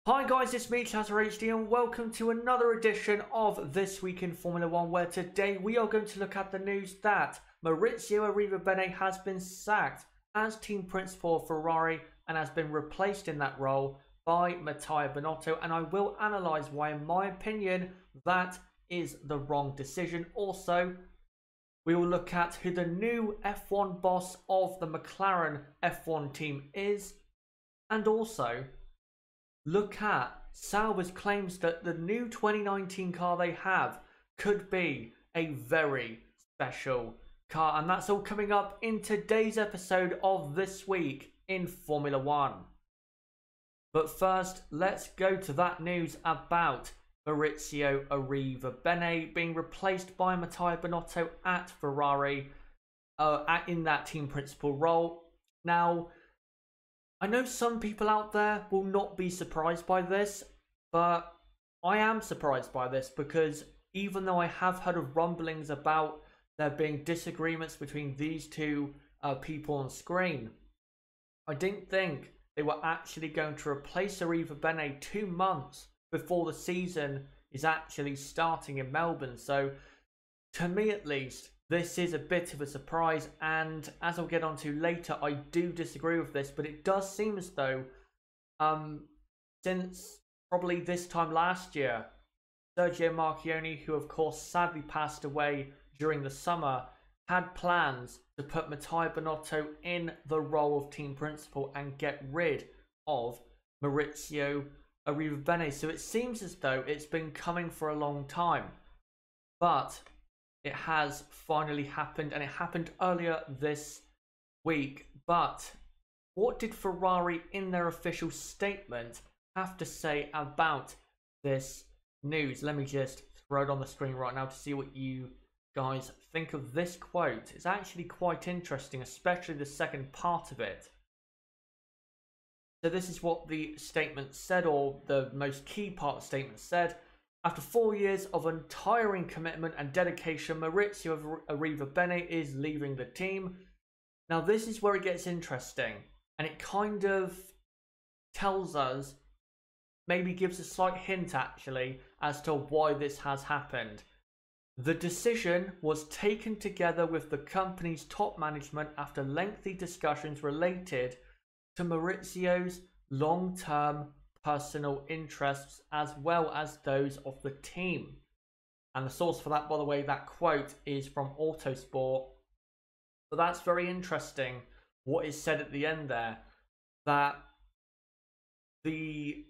Hi guys, it's me, Chatter HD, and welcome to another edition of This Week in Formula One, where today we are going to look at the news that Maurizio Arrivabene has been sacked as team principal of Ferrari and has been replaced in that role by Mattia Binotto, and I will analyse why, in my opinion, that is the wrong decision. Also, we will look at who the new F1 boss of the McLaren F1 team is, and also look at Sauber's claims that the new 2019 car they have could be a very special car. And that's all coming up in today's episode of This Week in Formula One. But first, let's go to that news about Maurizio Arrivabene being replaced by Mattia Binotto at Ferrari in that team principal role. Now, I know some people out there will not be surprised by this, but I am surprised by this because even though I have heard of rumblings about there being disagreements between these two people on screen, I didn't think they were actually going to replace Arrivabene 2 months before the season is actually starting in Melbourne. So, to me at least, this is a bit of a surprise, and as I'll get onto later, I do disagree with this, but it does seem as though since probably this time last year, Sergio Marchionne, who of course sadly passed away during the summer, had plans to put Mattia Binotto in the role of team principal and get rid of Maurizio Arrivabene. So it seems as though it's been coming for a long time, but it has finally happened, and it happened earlier this week. But what did Ferrari in their official statement have to say about this news? Let me just throw it on the screen right now to see what you guys think of this quote. It's actually quite interesting, especially the second part of it. So this is what the statement said, or the most key part of the statement said. After 4 years of untiring commitment and dedication, Maurizio Arrivabene is leaving the team. Now this is where it gets interesting, and it kind of tells us, maybe gives a slight hint actually, as to why this has happened. The decision was taken together with the company's top management after lengthy discussions related to Maurizio's long-term personal interests as well as those of the team. And the source for that, by the way, that quote is from Autosport. But that's very interesting what is said at the end there, that they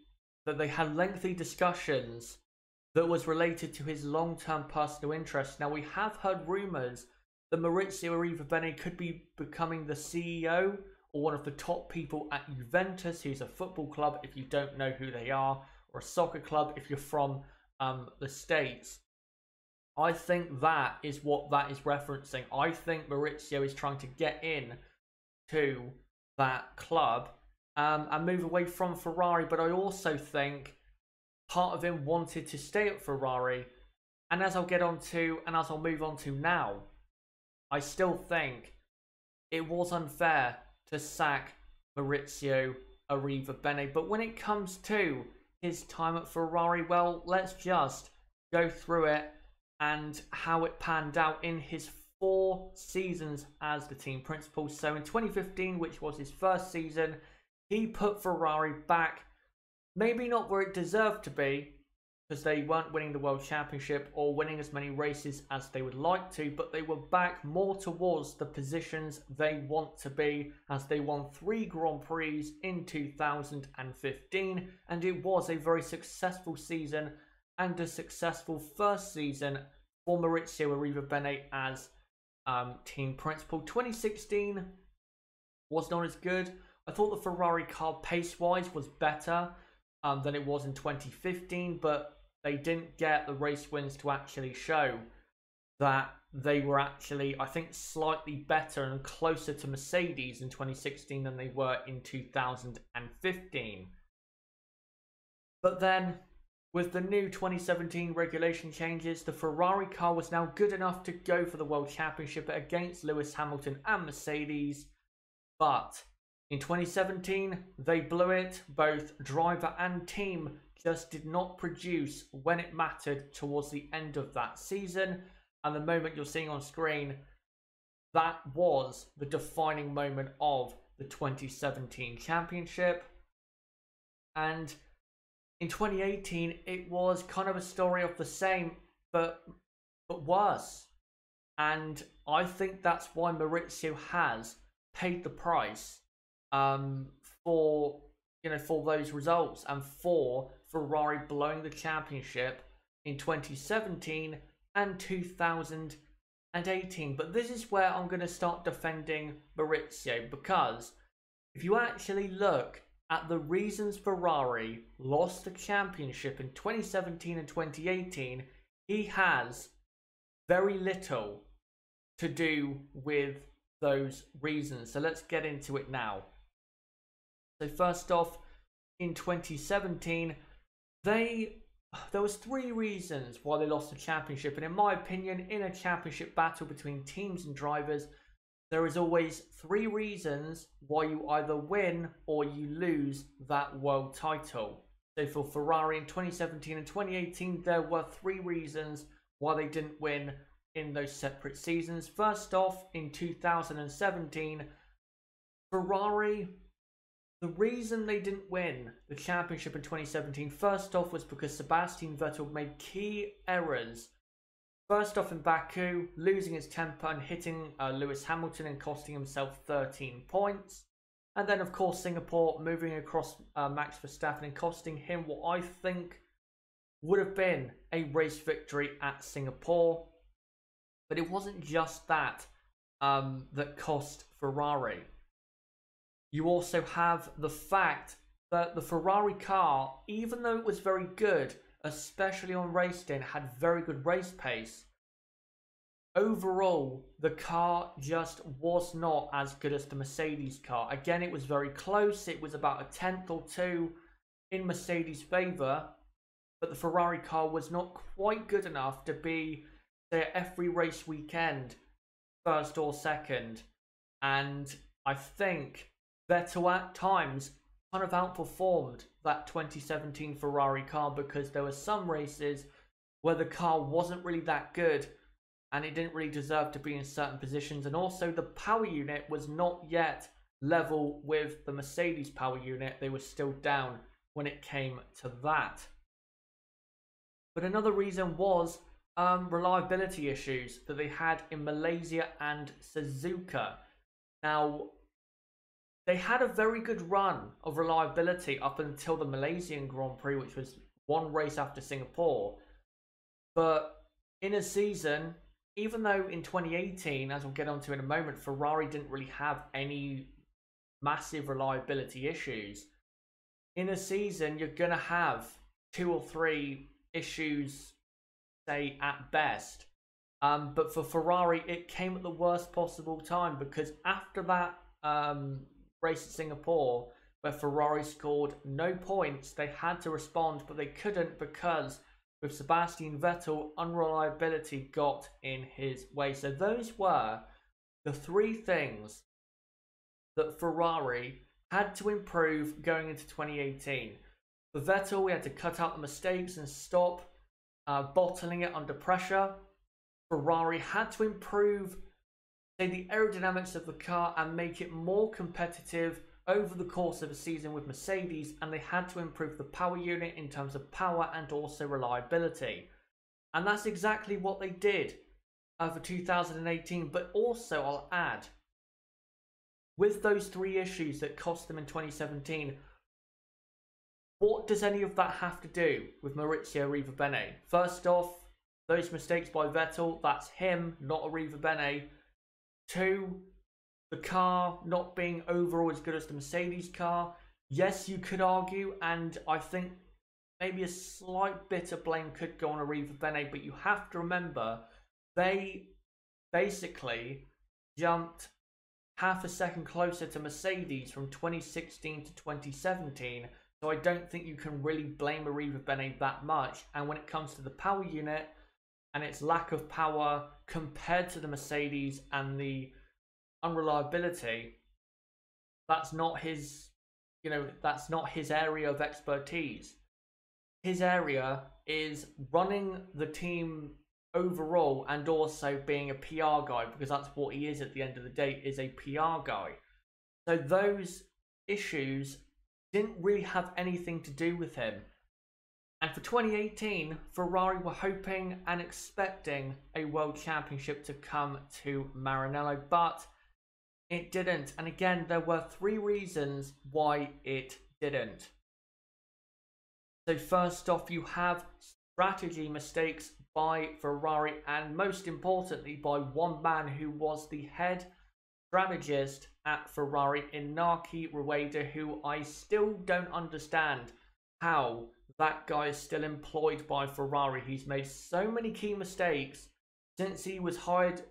had lengthy discussions that was related to his long-term personal interests. Now, we have heard rumours that Maurizio Arrivabene could be becoming the CEO or one of the top people at Juventus, who's a football club if you don't know who they are, or a soccer club if you're from the States. I think that is what that is referencing. I think Maurizio is trying to get in to that club and move away from Ferrari, but I also think part of him wanted to stay at Ferrari, and as I'll get on to, and as I'll move on to now, I still think it was unfair to sack Maurizio Arrivabene. But when it comes to his time at Ferrari, well, let's just go through it and how it panned out in his 4 seasons as the team principal. So in 2015, which was his first season, he put Ferrari back, maybe not where it deserved to be, because they weren't winning the World Championship or winning as many races as they would like to, but they were back more towards the positions they want to be, as they won 3 Grand Prix in 2015, and it was a very successful season and a successful first season for Maurizio Arrivabene as team principal. 2016 was not as good. I thought the Ferrari car pace-wise was better than it was in 2015, but they didn't get the race wins to actually show that they were actually, I think, slightly better and closer to Mercedes in 2016 than they were in 2015. But then, with the new 2017 regulation changes, the Ferrari car was now good enough to go for the World Championship against Lewis Hamilton and Mercedes, but In 2017, they blew it. Both driver and team just did not produce when it mattered towards the end of that season. And the moment you're seeing on screen, that was the defining moment of the 2017 championship. And in 2018, it was kind of a story of the same, but worse. And I think that's why Maurizio has paid the price for those results and for Ferrari blowing the championship in 2017 and 2018. But this is where I'm going to start defending Maurizio, because if you actually look at the reasons Ferrari lost the championship in 2017 and 2018, he has very little to do with those reasons. So let's get into it now. So first off, in 2017, there was 3 reasons why they lost the championship. And in my opinion, in a championship battle between teams and drivers, there is always 3 reasons why you either win or you lose that world title. So for Ferrari in 2017 and 2018, there were 3 reasons why they didn't win in those separate seasons. First off, in 2017, Ferrari, the reason they didn't win the championship in 2017, first off, was because Sebastian Vettel made key errors. First off, in Baku, losing his temper and hitting Lewis Hamilton and costing himself 13 points. And then, of course, Singapore, moving across Max Verstappen and costing him what I think would have been a race victory at Singapore. But it wasn't just that that cost Ferrari. You also have the fact that the Ferrari car, even though it was very good, especially on race day, had very good race pace, overall the car just was not as good as the Mercedes car. Again, it was very close. It was about a 10th or 2 in Mercedes' favour, but the Ferrari car was not quite good enough to be, say, at every race weekend first or second. And I think Vettel at times kind of outperformed that 2017 Ferrari car, because there were some races where the car wasn't really that good and it didn't really deserve to be in certain positions. And also the power unit was not yet level with the Mercedes power unit. They were still down when it came to that. But another reason was reliability issues that they had in Malaysia and Suzuka. Now, they had a very good run of reliability up until the Malaysian Grand Prix, which was 1 race after Singapore. But in a season, even though in 2018, as we'll get onto in a moment, Ferrari didn't really have any massive reliability issues, in a season you're going to have 2 or 3 issues, say, at best. But for Ferrari, it came at the worst possible time, because after that race at Singapore, where Ferrari scored no points, they had to respond, but they couldn't, because with Sebastian Vettel, unreliability got in his way. So those were the 3 things that Ferrari had to improve going into 2018. For Vettel, we had to cut out the mistakes and stop bottling it under pressure. Ferrari had to improve, say, the aerodynamics of the car and make it more competitive over the course of a season with Mercedes, and they had to improve the power unit in terms of power and also reliability. And that's exactly what they did for 2018. But also, I'll add, with those 3 issues that cost them in 2017, what does any of that have to do with Maurizio Arrivabene? First off, those mistakes by Vettel, that's him, not Arrivabene. 2, the car not being overall as good as the Mercedes car. Yes, you could argue, and I think maybe a slight bit of blame could go on Arrivabene, but you have to remember, they basically jumped half a second closer to Mercedes from 2016 to 2017. So I don't think you can really blame Arrivabene that much. And when it comes to the power unit and its lack of power compared to the Mercedes and the unreliability, that's not his, that's not his area of expertise. His area is running the team overall and also being a PR guy, because that's what he is at the end of the day, is a PR guy. So those issues didn't really have anything to do with him. And for 2018, Ferrari were hoping and expecting a world championship to come to Maranello, but it didn't. And again, there were 3 reasons why it didn't. So first off, you have strategy mistakes by Ferrari, and most importantly by one man who was the head strategist at Ferrari in Naoki Rueda, who I still don't understand how that guy is still employed by Ferrari. He's made so many key mistakes since he was hired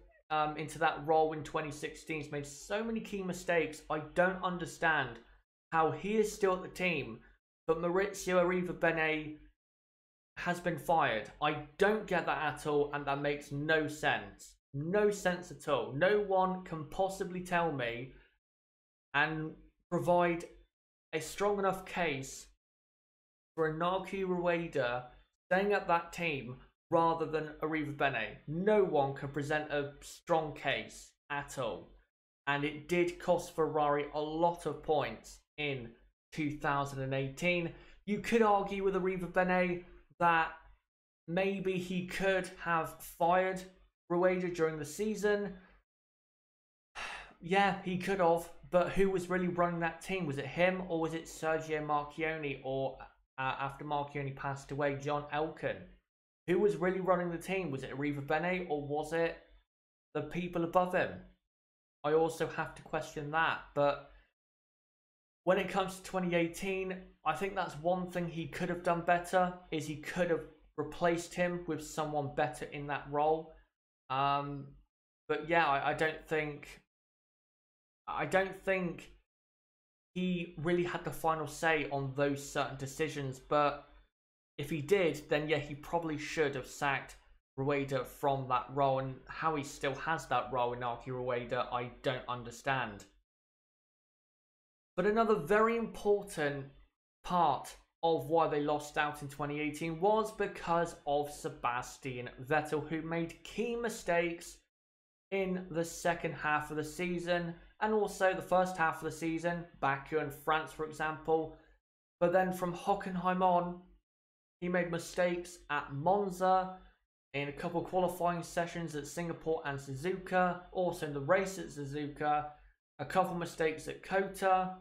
into that role in 2016. He's made so many key mistakes. I don't understand how he is still at the team, but Maurizio Arrivabene has been fired. I don't get that at all, and that makes no sense. No sense at all. No one can possibly tell me and provide a strong enough case for Naoki Rueda staying at that team rather than Arrivabene. No one can present a strong case at all. And it did cost Ferrari a lot of points in 2018. You could argue with Arrivabene that maybe he could have fired Rueda during the season. Yeah, he could have, but who was really running that team? Was it him, or was it Sergio Marchionne, or after Marchionne passed away, John Elkann? Who was really running the team? Was it Arrivabene, or was it the people above him? I also have to question that. But when it comes to 2018, I think that's one thing he could have done better, is he could have replaced him with someone better in that role. But yeah, I don't think he really had the final say on those certain decisions. But if he did, then yeah, he probably should have sacked Rueda from that role. And how he still has that role in Naoki Rueda, I don't understand. But another very important part of why they lost out in 2018 was because of Sebastian Vettel, who made key mistakes in the second half of the season and also the first half of the season, Baku and France, for example. But then from Hockenheim on, he made mistakes at Monza, in a couple of qualifying sessions at Singapore and Suzuka, also in the race at Suzuka, a couple of mistakes at Kota.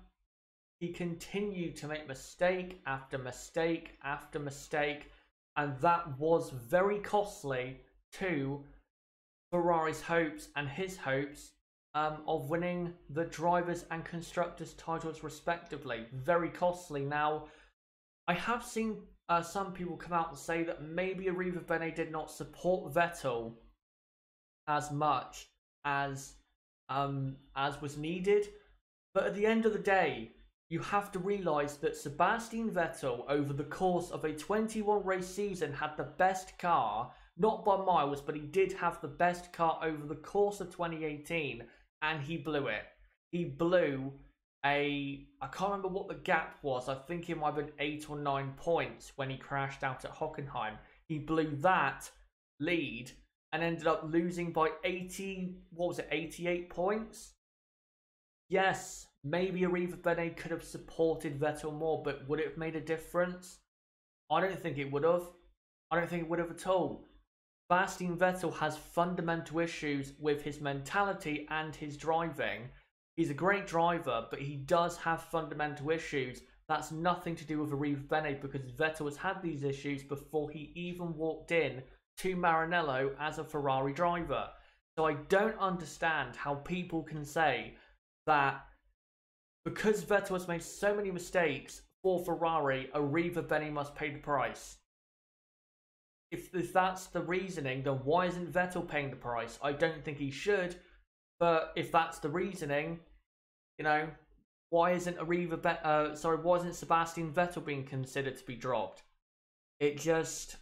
He continued to make mistake after mistake after mistake, and that was very costly to Ferrari's hopes and his hopes of winning the drivers and constructors titles respectively. Very costly. Now, I have seen some people come out and say that maybe Arrivabene did not support Vettel as much as was needed, but at the end of the day, you have to realise that Sebastian Vettel, over the course of a 21 race season, had the best car, not by miles, but he did have the best car over the course of 2018, and he blew it. He blew I can't remember what the gap was, I think it might have been 8 or 9 points when he crashed out at Hockenheim. He blew that lead and ended up losing by 88 points? Yes, maybe Arrivabene could have supported Vettel more, but would it have made a difference? I don't think it would have. I don't think it would have at all. Sebastian Vettel has fundamental issues with his mentality and his driving. He's a great driver, but he does have fundamental issues. That's nothing to do with Arrivabene, because Vettel has had these issues before he even walked in to Maranello as a Ferrari driver. So I don't understand how people can say that because Vettel has made so many mistakes for Ferrari, Arrivabene must pay the price. If that's the reasoning, then why isn't Vettel paying the price? I don't think he should, but if that's the reasoning, you know, why isn't Sebastian Vettel being considered to be dropped? It just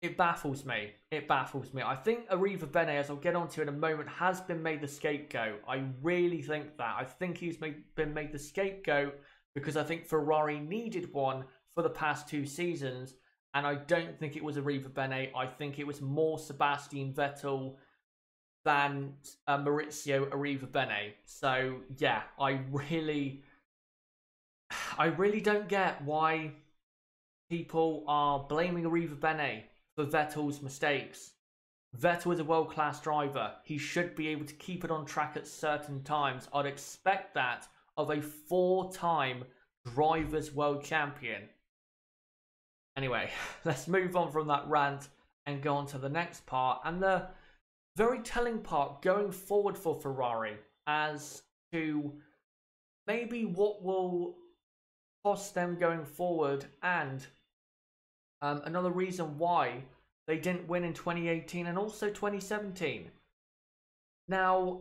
It baffles me. It baffles me. I think Arrivabene, as I'll get onto in a moment, has been made the scapegoat. I really think that. I think he's been made the scapegoat because I think Ferrari needed one for the past 2 seasons, and I don't think it was Arrivabene. I think it was more Sebastian Vettel than Maurizio Arrivabene. So yeah, I really don't get why people are blaming Arrivabene for Vettel's mistakes. Vettel is a world-class driver. He should be able to keep it on track at certain times. I'd expect that of a 4-time Drivers' World Champion. Anyway, let's move on from that rant and go on to the next part. And the very telling part going forward for Ferrari as to maybe what will cost them going forward, and another reason why they didn't win in 2018 and also 2017. Now,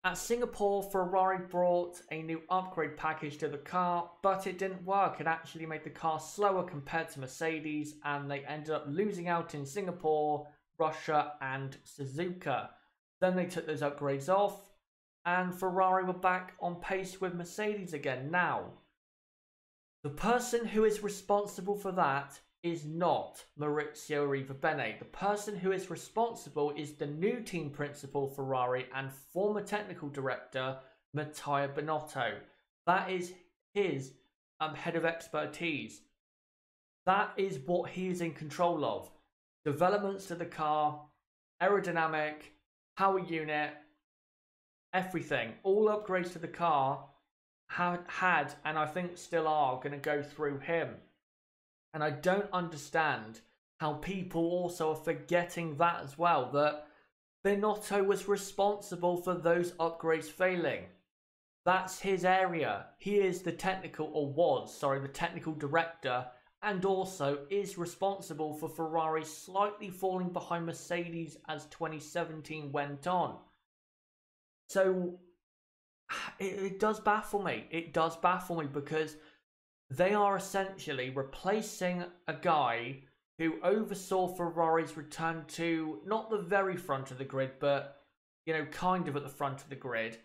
at Singapore, Ferrari brought a new upgrade package to the car, but it didn't work. It actually made the car slower compared to Mercedes, and they ended up losing out in Singapore, Russia, and Suzuka. Then they took those upgrades off, and Ferrari were back on pace with Mercedes again. Now, the person who is responsible for that is not Maurizio Arrivabene. The person who is responsible is the new team principal Ferrari and former technical director Mattia Binotto. That is his head of expertise. That is what he is in control of. Developments to the car, aerodynamic, power unit, everything. All upgrades to the car had and I think still are going to go through him. And I don't understand how people also are forgetting that as well, that Binotto was responsible for those upgrades failing. That's his area. He is the the technical director, and also is responsible for Ferrari slightly falling behind Mercedes as 2017 went on. So it does baffle me. It does baffle me because they are essentially replacing a guy who oversaw Ferrari's return to not the very front of the grid, but, you know, kind of at the front of the grid.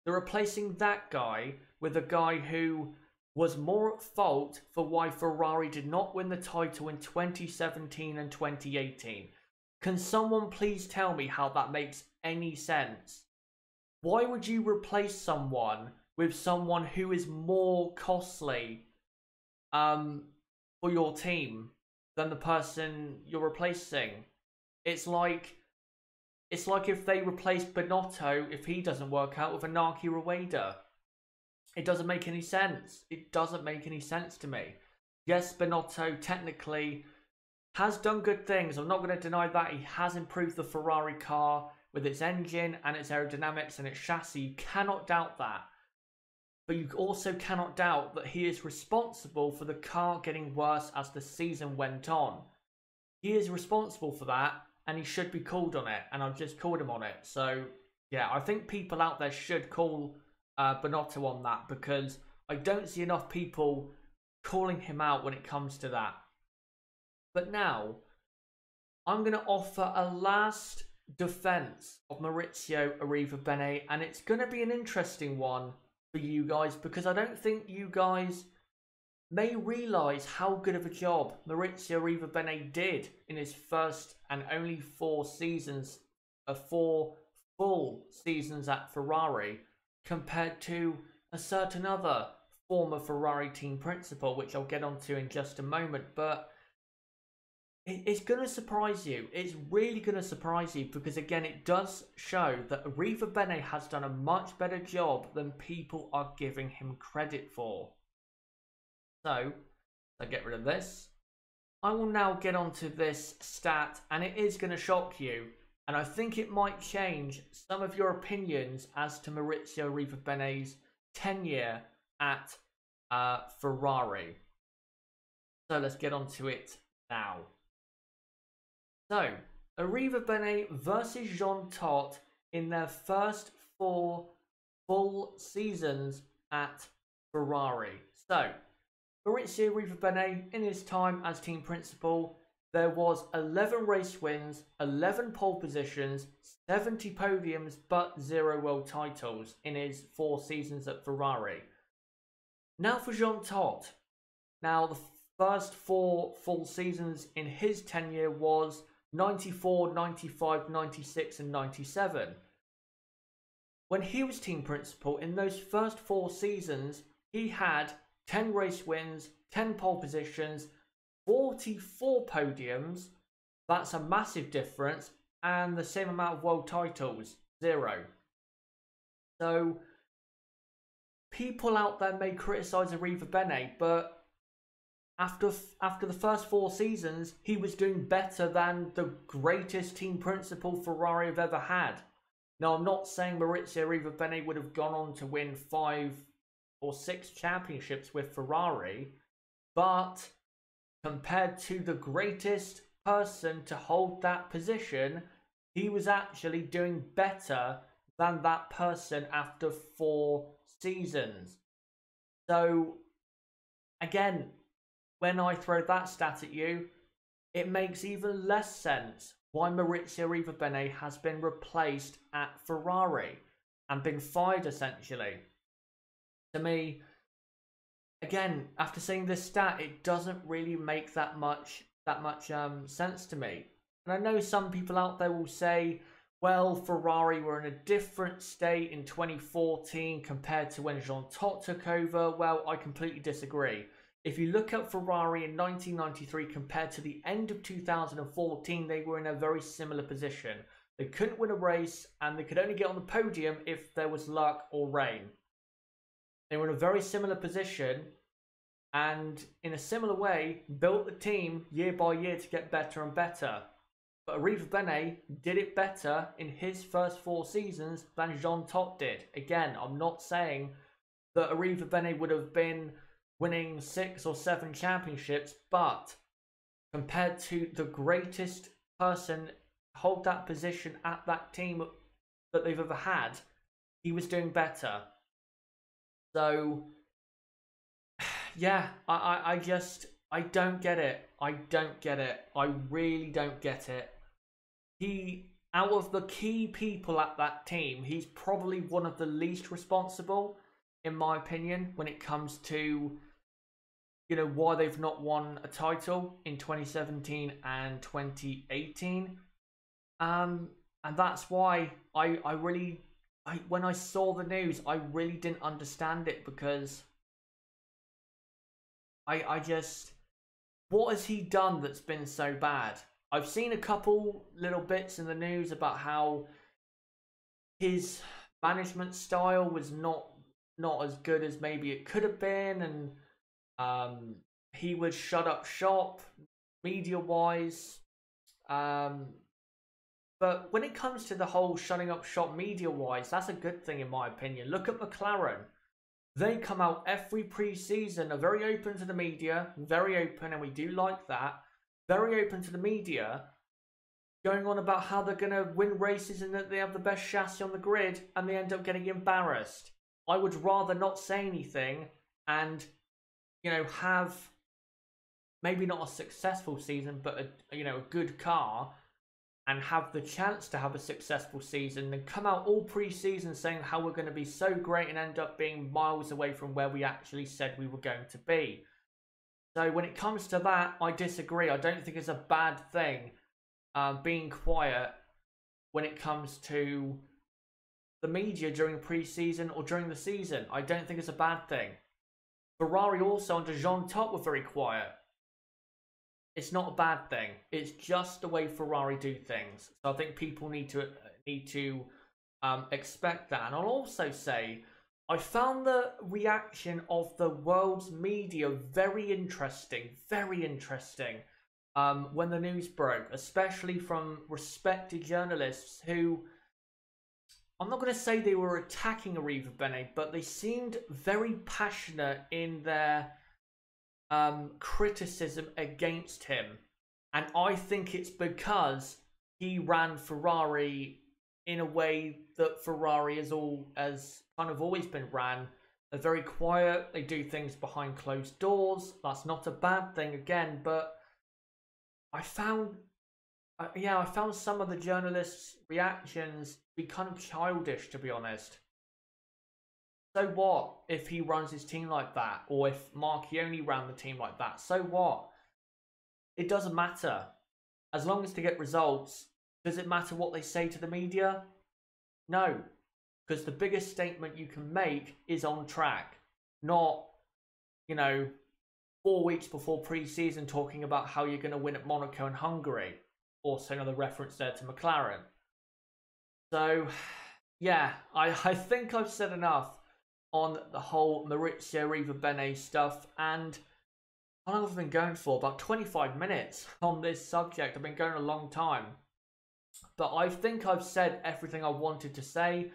They're replacing that guy with a guy who was more at fault for why Ferrari did not win the title in 2017 and 2018. Can someone please tell me how that makes any sense? Why would you replace someone with someone who is more costly for your team than the person you're replacing? It's like if they replace Binotto, if he doesn't work out, with a Naki Rueda. It doesn't make any sense. It doesn't make any sense to me. Yes, Binotto technically has done good things. I'm not going to deny that. He has improved the Ferrari car with its engine and its aerodynamics and its chassis. You cannot doubt that. But you also cannot doubt that he is responsible for the car getting worse as the season went on. He is responsible for that, and he should be called on it, and I've just called him on it. So, yeah, I think people out there should call Binotto on that, because I don't see enough people calling him out when it comes to that. But now, I'm going to offer a last defense of Maurizio Arrivabene, and it's going to be an interesting one for you guys, because I don't think you guys may realise how good of a job Maurizio Arrivabene did in his first and only 4 seasons, 4 full seasons at Ferrari, compared to a certain other former Ferrari team principal, which I'll get onto in just a moment. But it's going to surprise you. It's really going to surprise you, because again, it does show that Arrivabene has done a much better job than people are giving him credit for. So, I'll get rid of this. I will now get onto this stat, and it is going to shock you, and I think it might change some of your opinions as to Maurizio Arrivabene's tenure at Ferrari. So let's get onto it now. So, Arrivabene versus Jean Todt in their first 4 full seasons at Ferrari. So, Maurizio Arrivabene, in his time as team principal, there was 11 race wins, 11 pole positions, 70 podiums, but 0 world titles in his 4 seasons at Ferrari. Now for Jean Todt. Now the first 4 full seasons in his tenure was 94, 95, 96 and 97. When he was team principal, in those first 4 seasons, he had 10 race wins, 10 pole positions, 44 podiums. That's a massive difference. And the same amount of world titles, 0. So, people out there may criticise Arrivabene, but after the first 4 seasons, he was doing better than the greatest team principal Ferrari have ever had. Now, I'm not saying Maurizio Arrivabene would have gone on to win 5 or 6 championships with Ferrari, but compared to the greatest person to hold that position, he was actually doing better than that person after 4 seasons. So, again, when I throw that stat at you, it makes even less sense why Maurizio Arrivabene has been replaced at Ferrari and been fired, essentially. To me, again, after seeing this stat, it doesn't really make that much sense to me. And I know some people out there will say, well, Ferrari were in a different state in 2014 compared to when Jean Todt took over. Well, I completely disagree. If you look at Ferrari in 1993 compared to the end of 2014, they were in a very similar position. They couldn't win a race and they could only get on the podium if there was luck or rain. They were in a very similar position and in a similar way built the team year by year to get better and better. But Arrivabene did it better in his first 4 seasons than Jean Todt did. Again, I'm not saying that Arrivabene would have been winning 6 or 7 championships, but compared to the greatest person to hold that position at that team that they've ever had, he was doing better. So, yeah, I don't get it. I don't get it. I really don't get it. Out of the key people at that team, he's probably one of the least responsible, in my opinion, when it comes to, you know, why they've not won a title in 2017 and 2018. And that's why when I saw the news, I really didn't understand it, because I just, what has he done that's been so bad? I've seen a couple little bits in the news about how his management style was not as good as maybe it could have been, and he would shut up shop media-wise. But when it comes to the whole shutting up shop media-wise, that's a good thing in my opinion. Look at McLaren. They come out every pre-season, are very open to the media, very open, and we do like that. Very open to the media, going on about how they're going to win races and that they have the best chassis on the grid, and they end up getting embarrassed. I would rather not say anything and, you know, have maybe not a successful season, but a good car, and have the chance to have a successful season, than come out all pre-season saying how we're going to be so great and end up being miles away from where we actually said we were going to be. So when it comes to that, I disagree. I don't think it's a bad thing being quiet when it comes to the media during pre-season or during the season. I don't think it's a bad thing. Ferrari also under Jean Todt were very quiet. It's not a bad thing. It's just the way Ferrari do things. So I think people need to expect that. And I'll also say, I found the reaction of the world's media very interesting, when the news broke, especially from respected journalists who, I'm not going to say they were attacking Arrivabene, but they seemed very passionate in their criticism against him. And I think it's because he ran Ferrari in a way that Ferrari has kind of always been ran. They're very quiet. They do things behind closed doors. That's not a bad thing again, but I found, yeah, I found some of the journalists' reactions to be kind of childish, to be honest. So what if he runs his team like that, or if Marchioni ran the team like that? So what? It doesn't matter. As long as they get results, does it matter what they say to the media? No, because the biggest statement you can make is on track, not, you know, 4 weeks before pre-season talking about how you're going to win at Monaco and Hungary. Also another reference there to McLaren. So, yeah, I think I've said enough on the whole Maurizio Arrivabene stuff, and how long have I been going for? About 25 minutes on this subject. I've been going a long time. But I think I've said everything I wanted to say.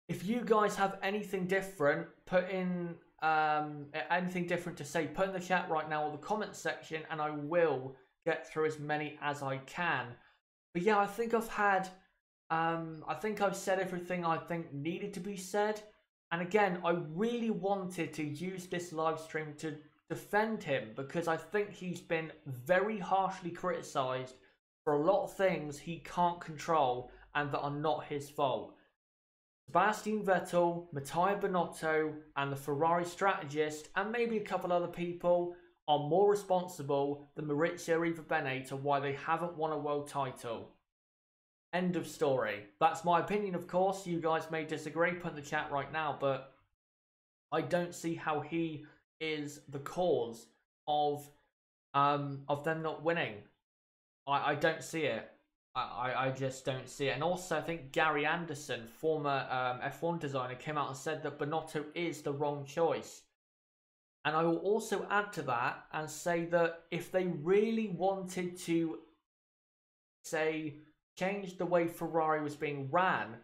If you guys have anything different, put in anything different to say, put in the chat right now or the comments section, and I will get through as many as I can. But yeah, I think I've had, I think I've said everything I think needed to be said. And again, I really wanted to use this live stream to defend him, because I think he's been very harshly criticised for a lot of things he can't control and that are not his fault. Sebastian Vettel, Mattia Binotto, and the Ferrari strategist, and maybe a couple other people, are more responsible than Maurizio Arrivabene to why they haven't won a world title. End of story. That's my opinion, of course. You guys may disagree. Put in the chat right now, but I don't see how he is the cause of them not winning. I don't see it. I just don't see it. And also, I think Gary Anderson, former F1 designer, came out and said that Binotto is the wrong choice. And I will also add to that and say that if they really wanted to, say, change the way Ferrari was being ran,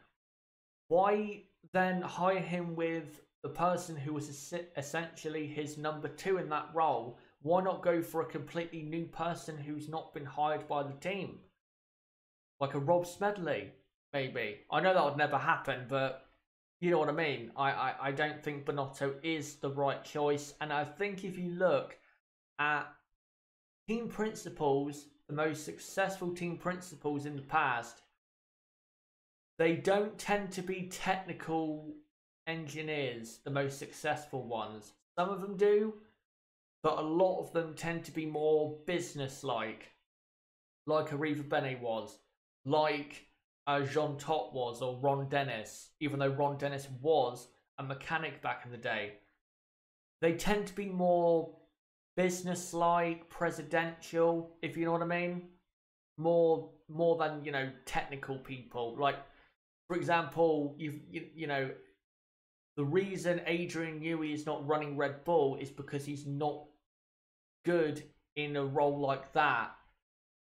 why then hire him with the person who was essentially his number 2 in that role? Why not go for a completely new person who's not been hired by the team? Like a Rob Smedley, maybe. I know that would never happen, but you know what I mean. I don't think Binotto is the right choice. And I think if you look at team principals, the most successful team principals in the past, they don't tend to be technical engineers, the most successful ones. Some of them do, but a lot of them tend to be more business-like Arrivabene was, like Jean Todt was, or Ron Dennis, even though Ron Dennis was a mechanic back in the day. They tend to be more business-like, presidential, if you know what I mean. More than, you know, technical people. Like, for example, you know, the reason Adrian Newey is not running Red Bull is because he's not good in a role like that.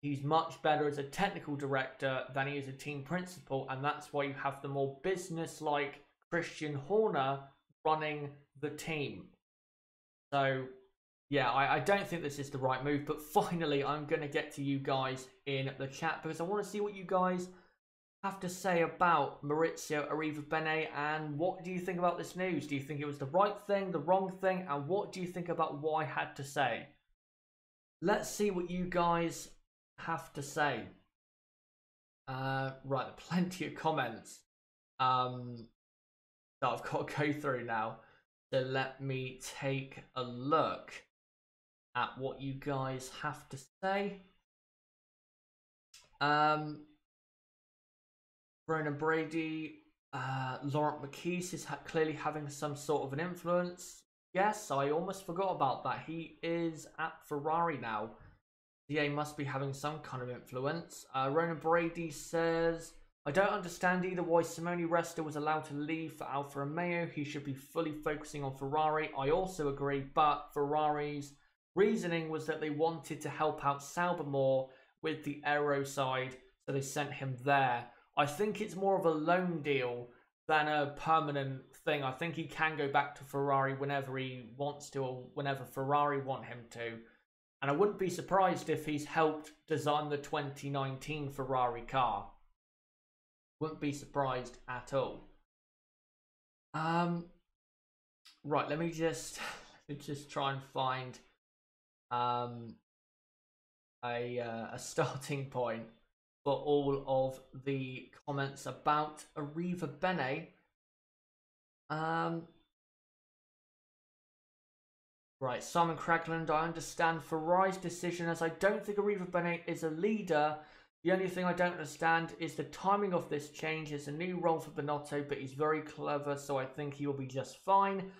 He's much better as a technical director than he is a team principal, and that's why you have the more business-like Christian Horner running the team. So, yeah, I don't think this is the right move, but finally I'm going to get to you guys in the chat, because I want to see what you guys have to say about Maurizio Arrivabene, and what do you think about this news? Do you think it was the right thing, the wrong thing, and what do you think about what I had to say? Let's see what you guys have to say. Right, plenty of comments that I've got to go through now. So let me take a look at what you guys have to say. Ronan Brady, Laurent Marquis is clearly having some sort of an influence. Yes, I almost forgot about that. He is at Ferrari now. DA must be having some kind of influence. Ronan Brady says, I don't understand either why Simone Resta was allowed to leave for Alfa Romeo. He should be fully focusing on Ferrari. I also agree, but Ferrari's reasoning was that they wanted to help out Sauber more with the aero side, so they sent him there. I think it's more of a loan deal than a permanent thing. I think he can go back to Ferrari whenever he wants to, or whenever Ferrari want him to. And I wouldn't be surprised if he's helped design the 2019 Ferrari car. Wouldn't be surprised at all. Right, let me just try and find a starting point for all of the comments about Arrivabene. Right, Simon Cragland, I understand Ferrari's decision as I don't think Arrivabene is a leader. The only thing I don't understand is the timing of this change. It's a new role for Binotto, but he's very clever, so I think he will be just fine.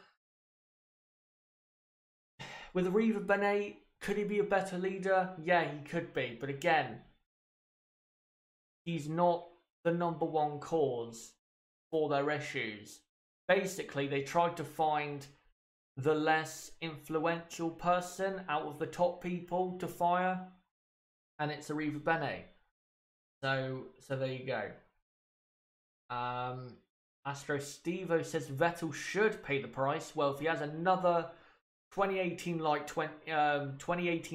With Arrivabene, could he be a better leader? Yeah, he could be, but again, he's not the #1 cause for their issues. Basically, they tried to find the less influential person out of the top people to fire, and it's Arrivabene. So there you go. Astro Stevo says Vettel should pay the price. Well, if he has another 2018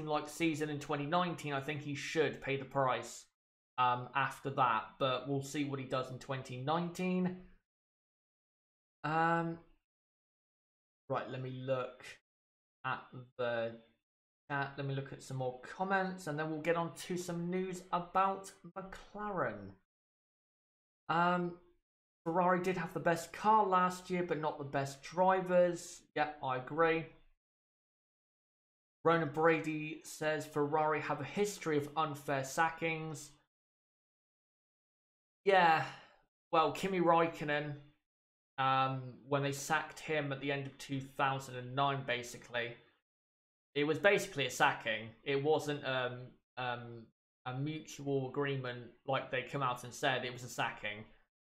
like season in 2019, I think he should pay the price after that, but we'll see what he does in 2019. Right, let me look at the chat. Let me look at some more comments, and then we'll get on to some news about McLaren. Ferrari did have the best car last year, but not the best drivers. Yeah, I agree. Ronan Brady says Ferrari have a history of unfair sackings. Yeah, well, Kimi Raikkonen, when they sacked him at the end of 2009, basically, it was basically a sacking. It wasn't a mutual agreement like they come out and said. It was a sacking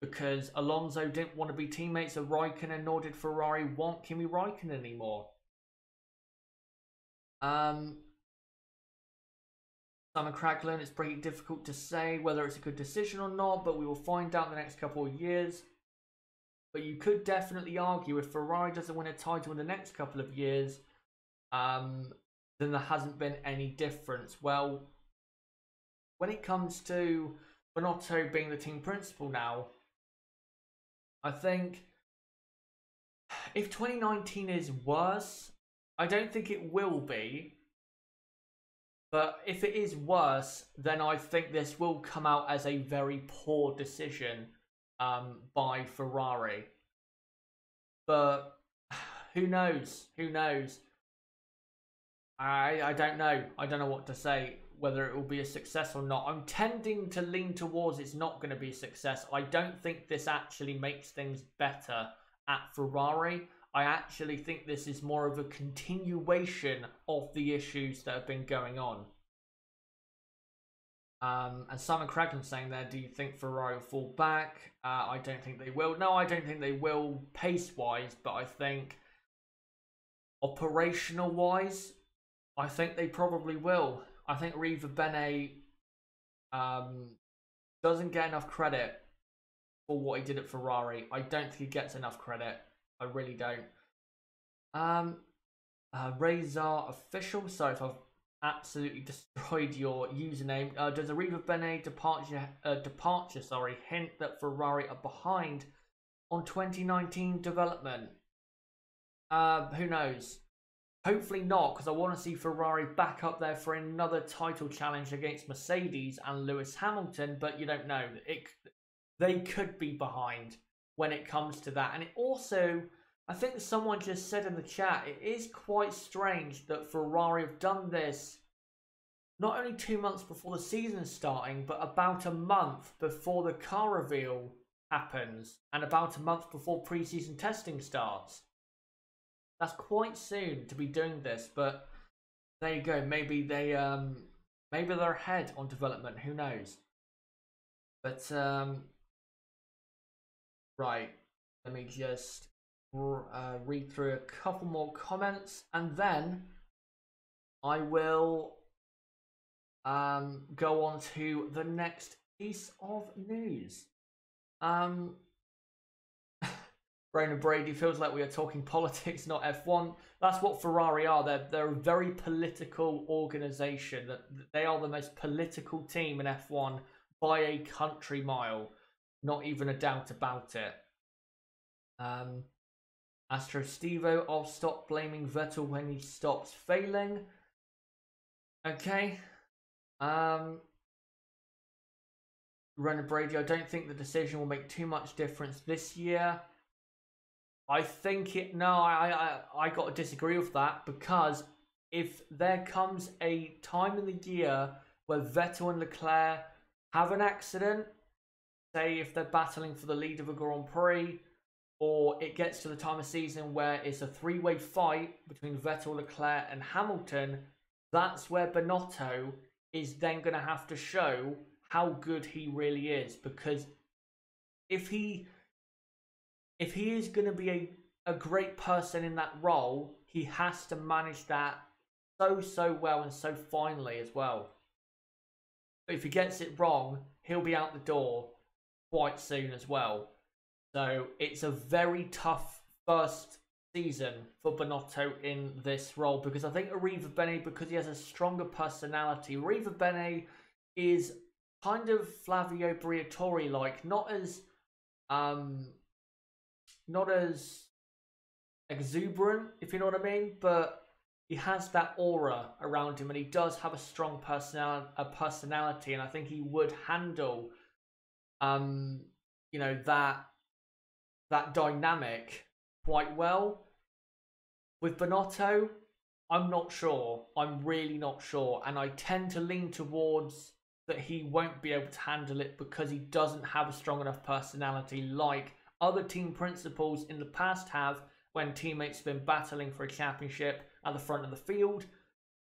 because Alonso didn't want to be teammates of Raikkonen, nor did Ferrari want Kimi Raikkonen anymore. Simon Cragland, it's pretty difficult to say whether it's a good decision or not, but we will find out in the next couple of years. But you could definitely argue if Ferrari doesn't win a title in the next couple of years, then there hasn't been any difference. Well, when it comes to Binotto being the team principal now, I think if 2019 is worse, I don't think it will be. But if it is worse, then I think this will come out as a very poor decision by Ferrari. But who knows? Who knows? I don't know. I don't know what to say, whether it will be a success or not. I'm tending to lean towards it's not going to be a success. I don't think this actually makes things better at Ferrari. I actually think this is more of a continuation of the issues that have been going on. And Simon Cragland saying there, do you think Ferrari will fall back? I don't think they will. No, I don't think they will pace-wise, but I think operational-wise, I think they probably will. I think Arrivabene doesn't get enough credit for what he did at Ferrari. I don't think he gets enough credit. I really don't. Razor Official, sorry if I've absolutely destroyed your username. Does Arrivabene departure hint that Ferrari are behind on 2019 development? Who knows? Hopefully not, because I want to see Ferrari back up there for another title challenge against Mercedes and Lewis Hamilton, but you don't know. They could be behind when it comes to that. And it also, I think someone just said in the chat, it is quite strange that Ferrari have done this not only 2 months before the season starting, but about a month before the car reveal happens and about a month before pre-season testing starts. That's quite soon to be doing this, but there you go. Maybe they're ahead on development. Who knows? But right, let me just read through a couple more comments, and then I will go on to the next piece of news. Ronan Brady feels like we are talking politics, not F1. That's what Ferrari are. They're a very political organisation. They are the most political team in F1 by a country mile. Not even a doubt about it. Astro Stevo, I'll stop blaming Vettel when he stops failing. Okay. Ronan Brady, I don't think the decision will make too much difference this year. I think it. No, I got to disagree with that, because if there comes a time in the year where Vettel and Leclerc have an accident, say if they're battling for the lead of a Grand Prix, or it gets to the time of season where it's a three-way fight between Vettel, Leclerc and Hamilton, that's where Binotto is then going to have to show how good he really is. Because if he is going to be a great person in that role, he has to manage that so well and so finely as well. But if he gets it wrong, he'll be out the door quite soon as well. So it's a very tough first season for Binotto in this role, because I think Arrivabene, because he has a stronger personality, Arrivabene is kind of Flavio Briatore like, not as exuberant, if you know what I mean, but he has that aura around him, and he does have a strong personality, and I think he would handle you know, that dynamic quite well. With Binotto, I'm not sure. I'm really not sure, and I tend to lean towards that he won't be able to handle it, because he doesn't have a strong enough personality like other team principals in the past have, when teammates have been battling for a championship at the front of the field,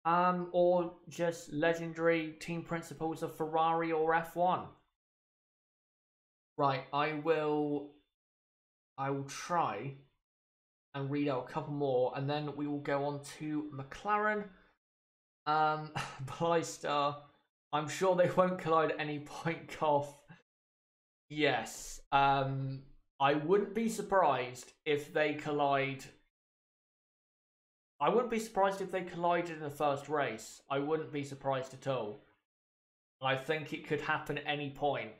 or just legendary team principals of Ferrari or F1. Right, I will try and read out a couple more, and then we will go on to McLaren. Blyster, I'm sure they won't collide at any point, Koff. Yes. I wouldn't be surprised if they collide. I wouldn't be surprised if they collided in the first race. I wouldn't be surprised at all. I think it could happen at any point.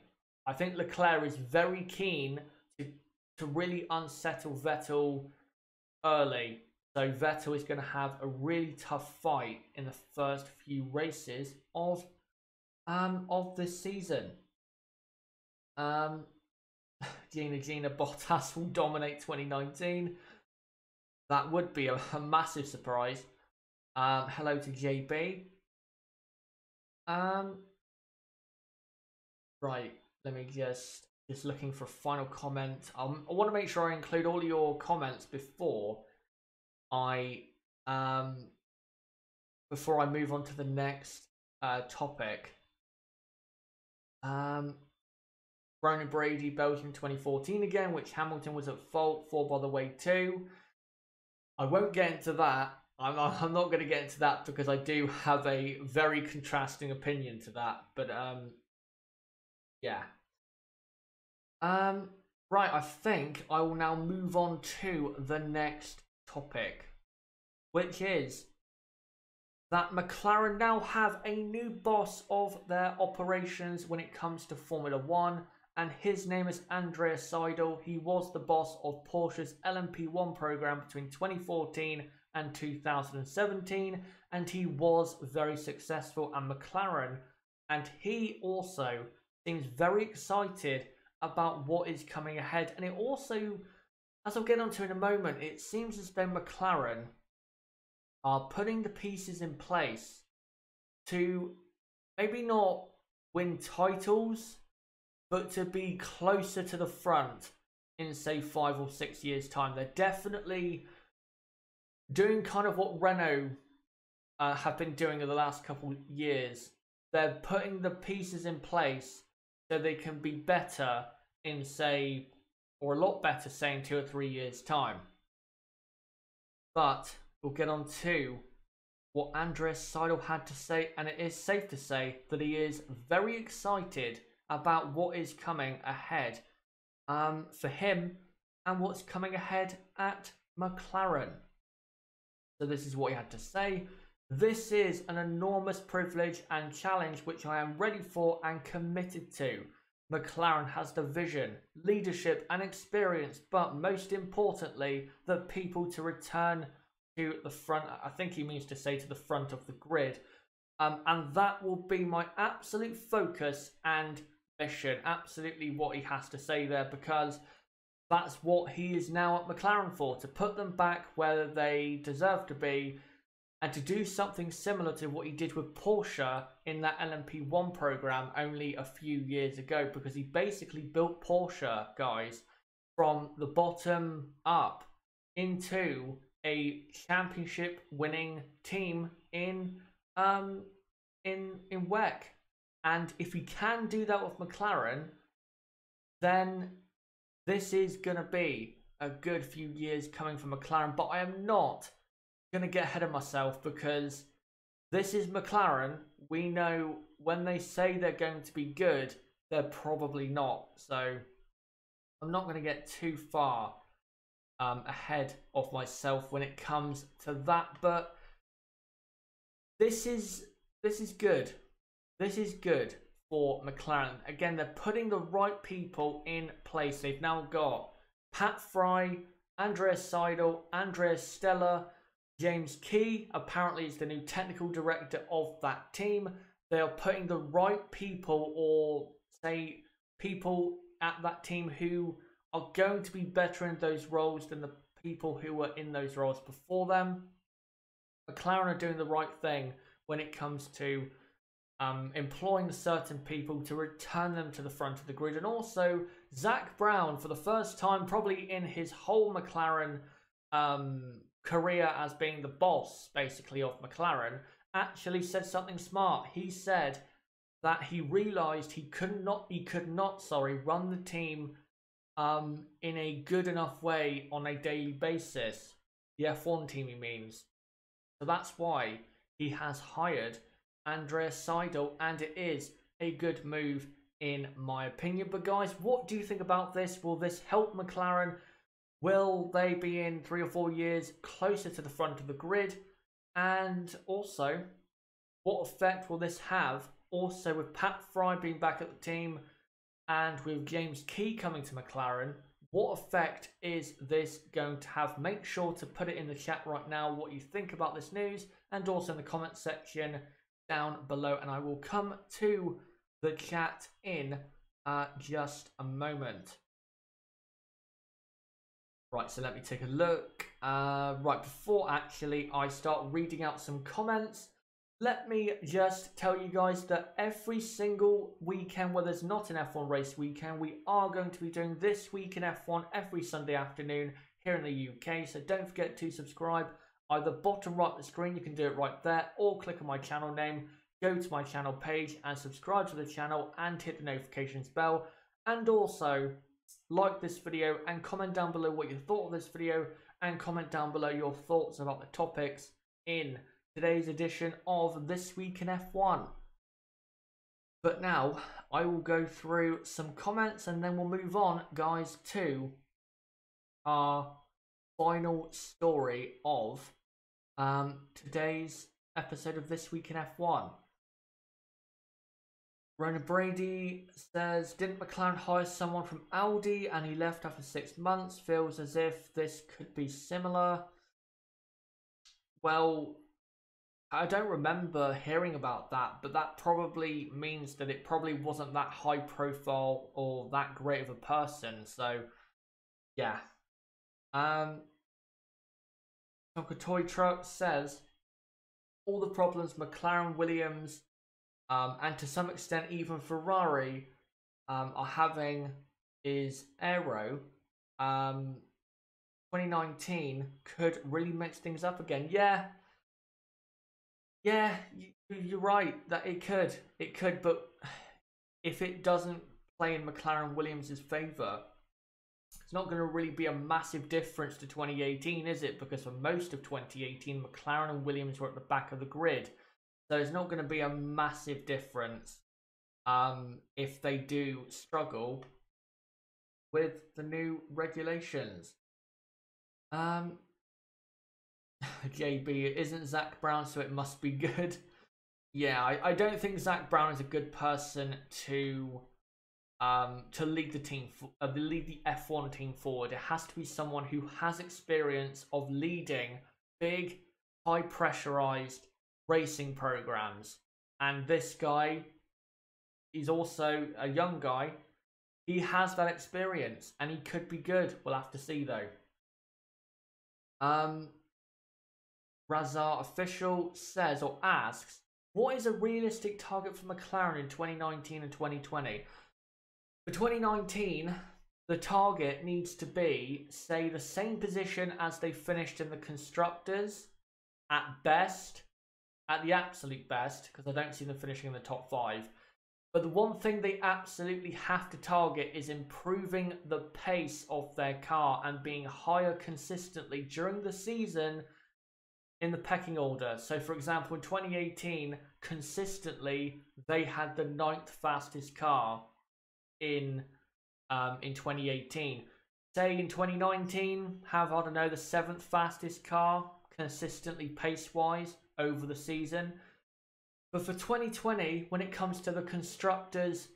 I think Leclerc is very keen to really unsettle Vettel early. So Vettel is going to have a really tough fight in the first few races of this season. Gina Bottas will dominate 2019. That would be a massive surprise. Hello to JB. Right, let me just looking for a final comment. I want to make sure I include all your comments before I move on to the next topic. Ronan Brady, Belgium 2014 again, which Hamilton was at fault for, by the way, too. I won't get into that. I'm not going to get into that, because I do have a very contrasting opinion to that. But yeah. Right, I think I will now move on to the next topic, which is that McLaren now have a new boss of their operations when it comes to Formula 1, and his name is Andreas Seidl. He was the boss of Porsche's LMP1 program between 2014 and 2017, and he was very successful at McLaren, and he also seems very excited about what is coming ahead. And it also, as I'll get onto in a moment, it seems as though McLaren are putting the pieces in place to maybe not win titles, but to be closer to the front in, say, 5 or 6 years' time. They're definitely doing kind of what Renault have been doing in the last couple years. They're putting the pieces in place so they can be better in, say, or a lot better, say, in 2 or 3 years' time. But we'll get on to what Andreas Seidl had to say, and it is safe to say that he is very excited about what is coming ahead for him and what's coming ahead at McLaren. So this is what he had to say. This is an enormous privilege and challenge which I am ready for and committed to. McLaren has the vision, leadership and experience, but most importantly, the people to return to the front. I think he means to say to the front of the grid. And that will be my absolute focus and mission. Absolutely what he has to say there, because that's what he is now at McLaren for, to put them back where they deserve to be, and to do something similar to what he did with Porsche in that LMP1 program only a few years ago, because he basically built Porsche, guys, from the bottom up into a championship winning team in WEC. And if he can do that with McLaren, then this is going to be a good few years coming from McLaren. But I am not going to get ahead of myself, because this is McLaren. We know when they say they're going to be good, they're probably not. So I'm not going to get too far ahead of myself when it comes to that. But this is good. This is good for McLaren. Again, they're putting the right people in place. They've now got Pat Fry, Andreas Seidl, Andreas Stella, James Key apparently is the new technical director of that team. They are putting the right people, or say people at that team who are going to be better in those roles than the people who were in those roles before them. McLaren are doing the right thing when it comes to employing certain people to return them to the front of the grid. And also, Zak Brown, for the first time probably in his whole McLaren career as being the boss, basically, of McLaren, actually said something smart. He said that he realised he could not run the team in a good enough way on a daily basis. The F1 team, he means. So that's why he has hired Andreas Seidl, and it is a good move in my opinion. But guys, what do you think about this? Will this help McLaren? Will they be in 3 or 4 years closer to the front of the grid? And also, what effect will this have also with Pat Fry being back at the team and with James Key coming to McLaren? What effect is this going to have? Make sure to put it in the chat right now what you think about this news, and also in the comment section down below, and I will come to the chat in just a moment. Right, so let me take a look. Right, before actually I start reading out some comments, let me just tell you guys that every single weekend where there's not an F1 race weekend, we are going to be doing This Week in F1 every Sunday afternoon here in the UK. So don't forget to subscribe. Either bottom right of the screen, you can do it right there, or click on my channel name, go to my channel page and subscribe to the channel and hit the notifications bell. And also, like this video and comment down below what you thought of this video, and comment down below your thoughts about the topics in today's edition of This Week in F1. But now I will go through some comments, and then we'll move on, guys, to our final story of today's episode of This Week in F1. Rona Brady says, didn't McLaren hire someone from Audi and he left after 6 months? Feels as if this could be similar. Well, I don't remember hearing about that, but that probably means that it probably wasn't that high profile or that great of a person. So, yeah. Toy Truck says, all the problems McLaren, Williams, and to some extent even Ferrari are having is aero. 2019 could really mix things up again. Yeah, you're right that it could, but if it doesn't play in McLaren Williams' favour, it's not going to really be a massive difference to 2018, is it? Because for most of 2018, McLaren and Williams were at the back of the grid. So it's not going to be a massive difference if they do struggle with the new regulations. JB, it isn't Zak Brown, so it must be good. Yeah, I don't think Zak Brown is a good person to lead the team, lead the F1 team forward. It has to be someone who has experience of leading big, high pressurized racing programs. And this guy, he's also a young guy. He has that experience, and he could be good. We'll have to see, though. Razar Official says or asks, what is a realistic target for McLaren in 2019 and 2020? For 2019, the target needs to be, say, the same position as they finished in the Constructors, at best, at the absolute best, because I don't see them finishing in the top 5. But the one thing they absolutely have to target is improving the pace of their car and being higher consistently during the season in the pecking order. So, for example, in 2018, consistently, they had the 9th fastest car in 2018. Say in 2019, have, I don't know, the 7th fastest car consistently pace-wise over the season. But for 2020, when it comes to the Constructors'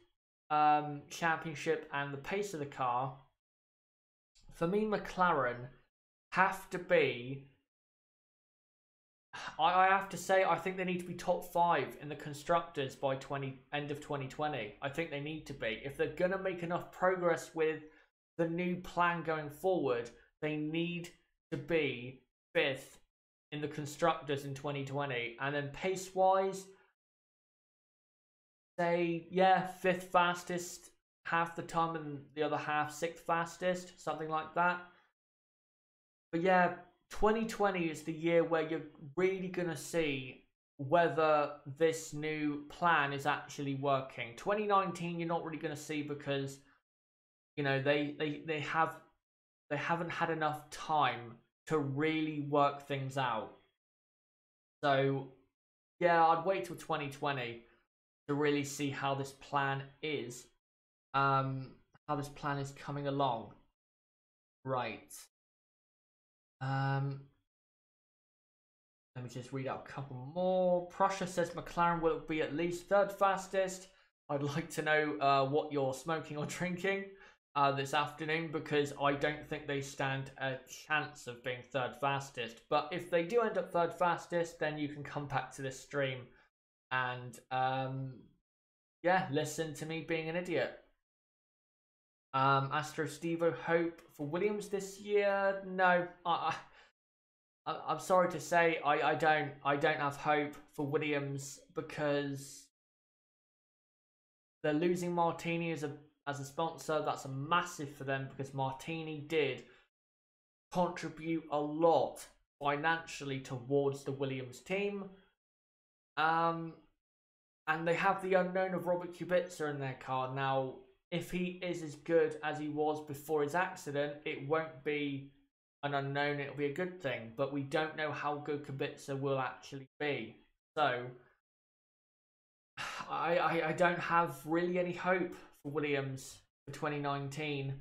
Championship and the pace of the car, for me, McLaren have to be... I have to say, I think they need to be top 5 in the Constructors by end of 2020. I think they need to be. If they're going to make enough progress with the new plan going forward, they need to be 5th in the Constructors in 2020. And then pace-wise, say, yeah, 5th fastest half the time and the other half 6th fastest, something like that. But yeah, 2020 is the year where you're really going to see whether this new plan is actually working. 2019 you're not really going to see because, you know, they haven't had enough time to really work things out. So yeah, I'd wait till 2020 to really see how this plan is coming along. Right. Let me just read out a couple more. Prussia says McLaren will be at least 3rd fastest. I'd like to know what you're smoking or drinking this afternoon, because I don't think they stand a chance of being 3rd fastest. But if they do end up 3rd fastest, then you can come back to this stream and yeah, listen to me being an idiot. Astro Stevo, hope for Williams this year? No, I'm sorry to say I don't have hope for Williams, because they're losing Martini as a sponsor. That's a massive for them, because Martini did contribute a lot financially towards the Williams team. And they have the unknown of Robert Kubica in their car. Now, if he is as good as he was before his accident, it won't be an unknown, it'll be a good thing. But we don't know how good Kubica will actually be. So, I don't have really any hope for Williams for 2019.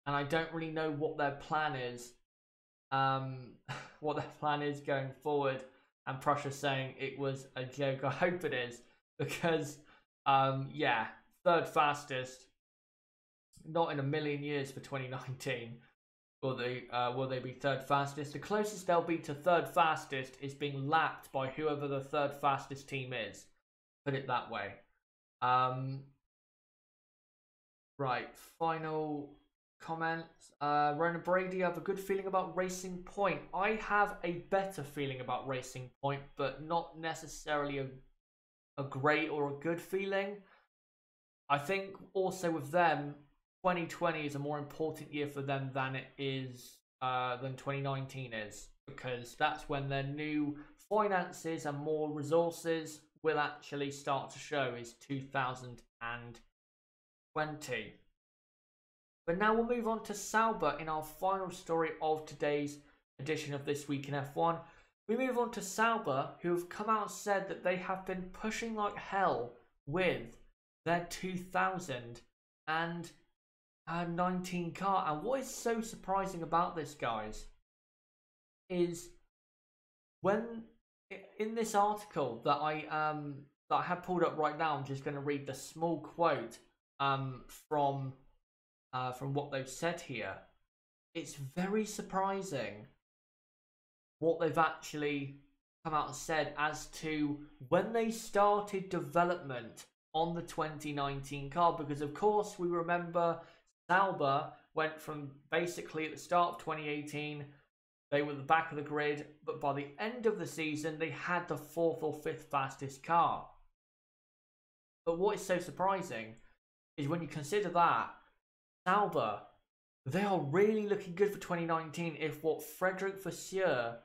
And I don't really know what their plan is. What their plan is going forward. And Prussia saying it was a joke. I hope it is. Because, yeah, 3rd fastest. Not in a million years for 2019 will they be 3rd fastest. The closest they'll be to 3rd fastest is being lapped by whoever the 3rd fastest team is. Put it that way. Right, final comments. Rona Brady, I have a good feeling about Racing Point. I have a better feeling about Racing Point, but not necessarily a great or a good feeling. I think also with them, 2020 is a more important year for them than it is than 2019 is, because that's when their new finances and more resources will actually start to show, is 2020. But now we'll move on to Sauber in our final story of today's edition of This Week in F1. We move on to Sauber, who have come out and said that they have been pushing like hell with their 2019 car. And what is so surprising about this, guys, is when in this article that I have pulled up right now, I'm just going to read the small quote from what they've said here. It's very surprising what they've actually come out and said as to when they started development on the 2019 car, because of course we remember Sauber went from basically at the start of 2018 they were the back of the grid, but by the end of the season they had the 4th or 5th fastest car. But what is so surprising is when you consider that Sauber, they are really looking good for 2019 if what Frederick Vasseur,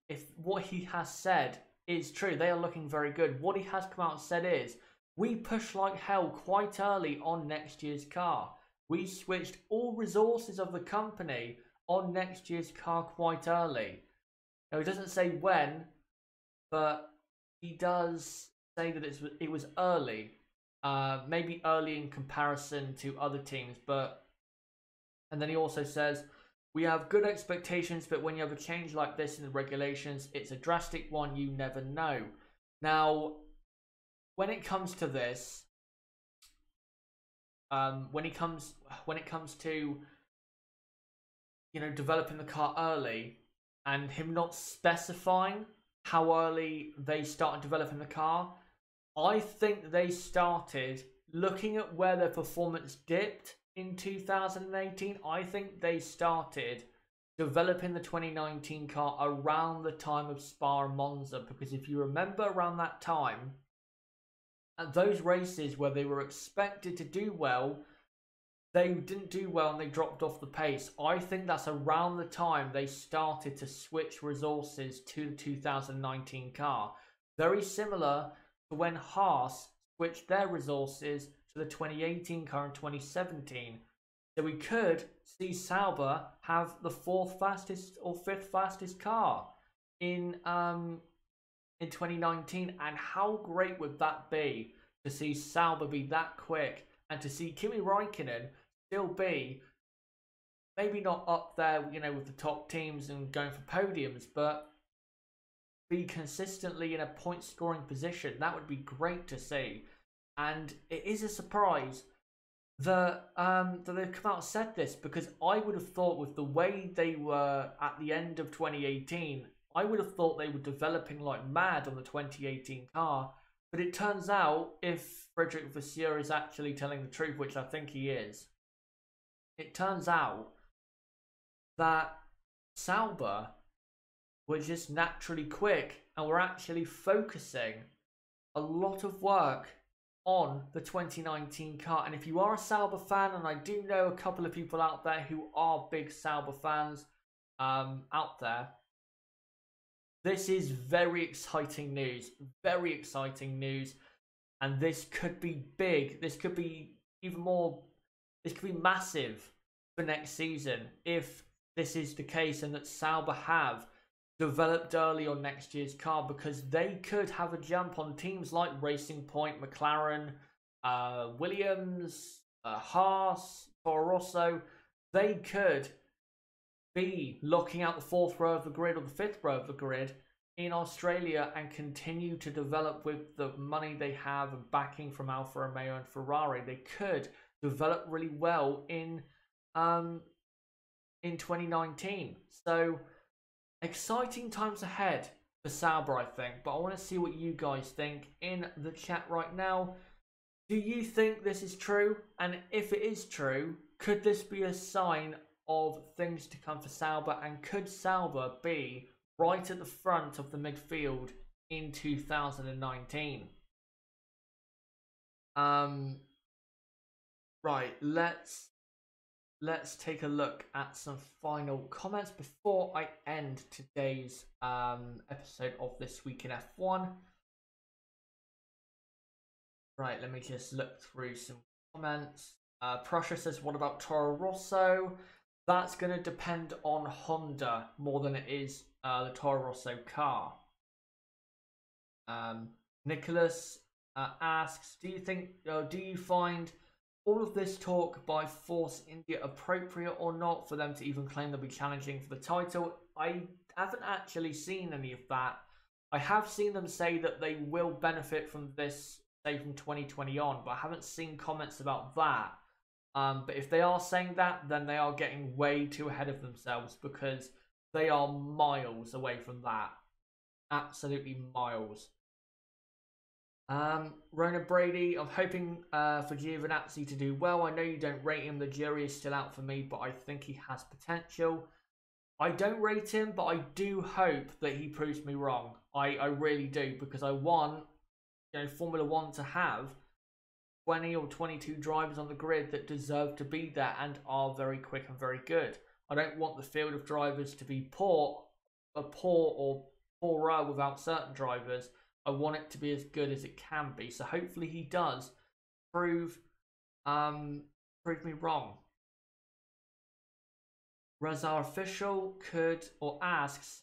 if what he has said is true. They are looking very good. What he has come out and said is, we pushed like hell quite early on next year's car. We switched all resources of the company on next year's car quite early. Now, he doesn't say when, but he does say that it was early. Maybe early in comparison to other teams, and then he also says, we have good expectations, but when you have a change like this in the regulations, it's a drastic one, you never know. Now, when it comes to this, when it comes to, you know, developing the car early and him not specifying how early they started developing the car, I think they started looking at where their performance dipped in 2018. I think they started developing the 2019 car around the time of Spa and Monza, because if you remember around that time, at those races where they were expected to do well, they didn't do well and they dropped off the pace. I think that's around the time they started to switch resources to the 2019 car. Very similar to when Haas switched their resources to the 2018 car in 2017. So we could see Sauber have the 4th fastest or 5th fastest car in 2019. And how great would that be to see Sauber be that quick and to see Kimi Räikkönen still be maybe not up there, you know, with the top teams and going for podiums, but be consistently in a point scoring position. That would be great to see. And it is a surprise that they've come out and said this, because I would have thought with the way they were at the end of 2018, I would have thought they were developing like mad on the 2018 car. But it turns out, if Frederick Vasseur is actually telling the truth, which I think he is, it turns out that Sauber were just naturally quick and were actually focusing a lot of work on the 2019 car. And if you are a Sauber fan, and I do know a couple of people out there who are big Sauber fans out there, this is very exciting news. Very exciting news. And this could be big. This could be even more. This could be massive for next season if this is the case, and that Sauber have developed early on next year's car, because they could have a jump on teams like Racing Point, McLaren, Williams, Haas, Toro Rosso. They could be locking out the 4th row of the grid or the 5th row of the grid in Australia and continue to develop with the money they have and backing from Alfa Romeo and Ferrari. They could develop really well in 2019. So exciting times ahead for Sauber, I think. But I want to see what you guys think in the chat right now. Do you think this is true? And if it is true, could this be a sign of things to come for Sauber? And could Sauber be right at the front of the midfield in 2019? Right, let's take a look at some final comments before I end today's episode of This Week in F1. Right, let me just look through some comments. Prussia says, what about Toro Rosso? That's going to depend on Honda more than it is the Toro Rosso car. Nicholas asks, do you find all of this talk by Force India appropriate or not for them to even claim they'll be challenging for the title? I haven't actually seen any of that. I have seen them say that they will benefit from this, say from 2020 on, but I haven't seen comments about that. But if they are saying that, then they are getting way too ahead of themselves, because they are miles away from that. Absolutely miles. Rona Brady, I'm hoping for Giovinazzi to do well. I know you don't rate him. The jury is still out for me, but I think he has potential. I don't rate him, but I do hope that he proves me wrong. I really do, because I want, Formula One to have 20 or 22 drivers on the grid that deserve to be there and are very quick and very good. I don't want the field of drivers to be poor or poorer without certain drivers. I want it to be as good as it can be. So hopefully he does prove me wrong. Razar Official asks,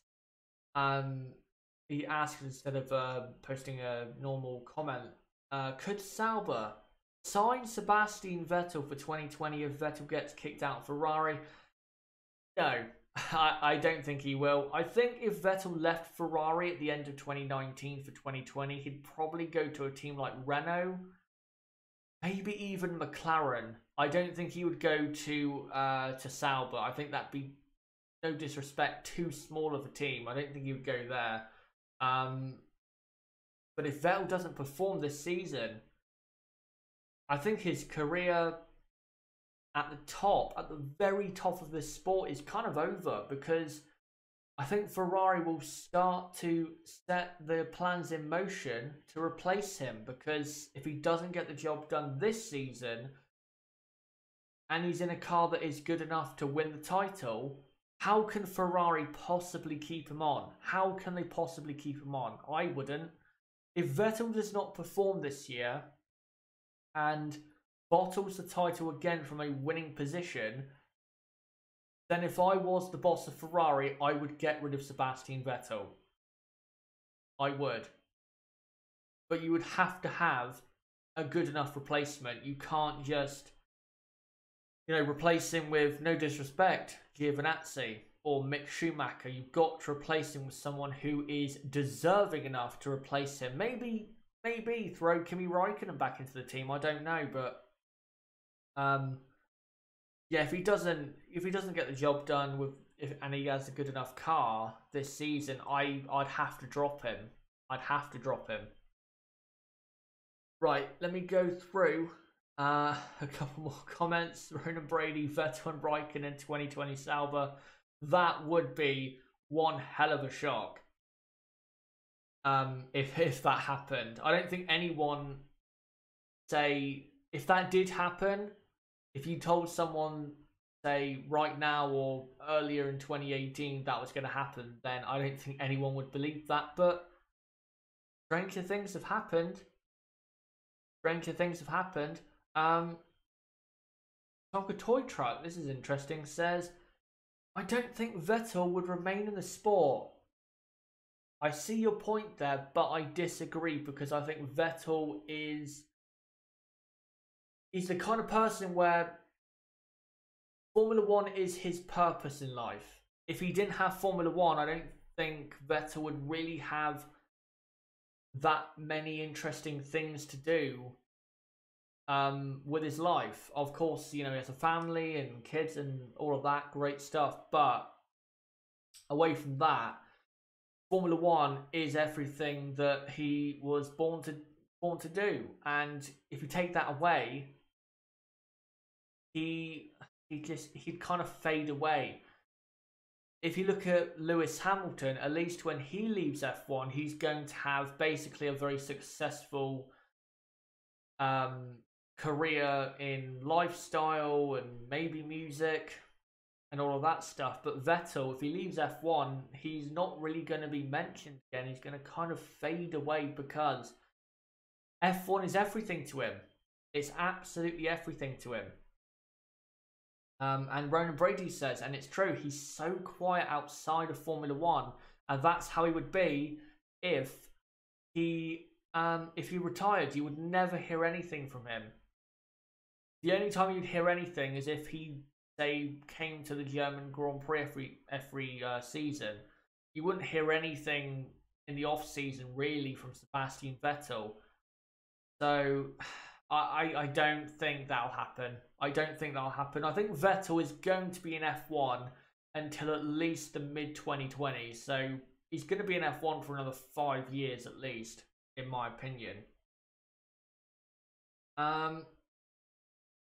he asks instead of posting a normal comment, could Sauber sign Sebastian Vettel for 2020 if Vettel gets kicked out of Ferrari? No, I don't think he will. I think if Vettel left Ferrari at the end of 2019 for 2020, he'd probably go to a team like Renault, maybe even McLaren. I don't think he would go to Sauber. I think that'd be, no disrespect, too small of a team. I don't think he would go there. But if Vettel doesn't perform this season, I think his career at the very top of this sport is kind of over, because I think Ferrari will start to set their plans in motion to replace him, because if he doesn't get the job done this season and he's in a car that is good enough to win the title, how can Ferrari possibly keep him on? How can they possibly keep him on? I wouldn't. If Vettel does not perform this year and bottles the title again from a winning position, then if I was the boss of Ferrari, I would get rid of Sebastian Vettel. I would. But you would have to have a good enough replacement. You can't just, replace him with, no disrespect, Giovinazzi or Mick Schumacher. You've got to replace him with someone who is deserving enough to replace him. Maybe throw Kimi Räikkönen back into the team. I don't know, but yeah, if he doesn't get the job done and he has a good enough car this season, I'd have to drop him. I'd have to drop him. Right, let me go through a couple more comments. Ronan Brady, Vettel and Räikkönen 2020 Sauber. That would be one hell of a shock. If that happened, I don't think anyone, say, if that did happen, if you told someone, say, right now or earlier in 2018 that was going to happen, then I don't think anyone would believe that. But stranger things have happened. Stranger things have happened. Tonka Toy Truck, this is interesting, says, I don't think Vettel would remain in the sport. I see your point there, but I disagree, because I think Vettel is the kind of person where Formula One is his purpose in life. If he didn't have Formula One, I don't think Vettel would really have that many interesting things to do with his life. Of course, he has a family and kids and all of that great stuff, but away from that, Formula One is everything that he was born to do. And if you take that away, he'd kind of fade away. If you look at Lewis Hamilton, at least when he leaves F1, he's going to have basically a very successful career in lifestyle and maybe music and all of that stuff. But Vettel, if he leaves F1, he's not really going to be mentioned again. He's going to kind of fade away, because F1 is everything to him. It's absolutely everything to him. And Ronan Brady says, and it's true, he's so quiet outside of Formula One, and that's how he would be if he retired. You would never hear anything from him. The only time you'd hear anything is if he, say, came to the German Grand Prix every season. You wouldn't hear anything in the off season really from Sebastian Vettel. So I don't think that'll happen. I don't think that'll happen. I think Vettel is going to be in F1 until at least the mid-2020s. So he's going to be in F1 for another 5 years at least, in my opinion.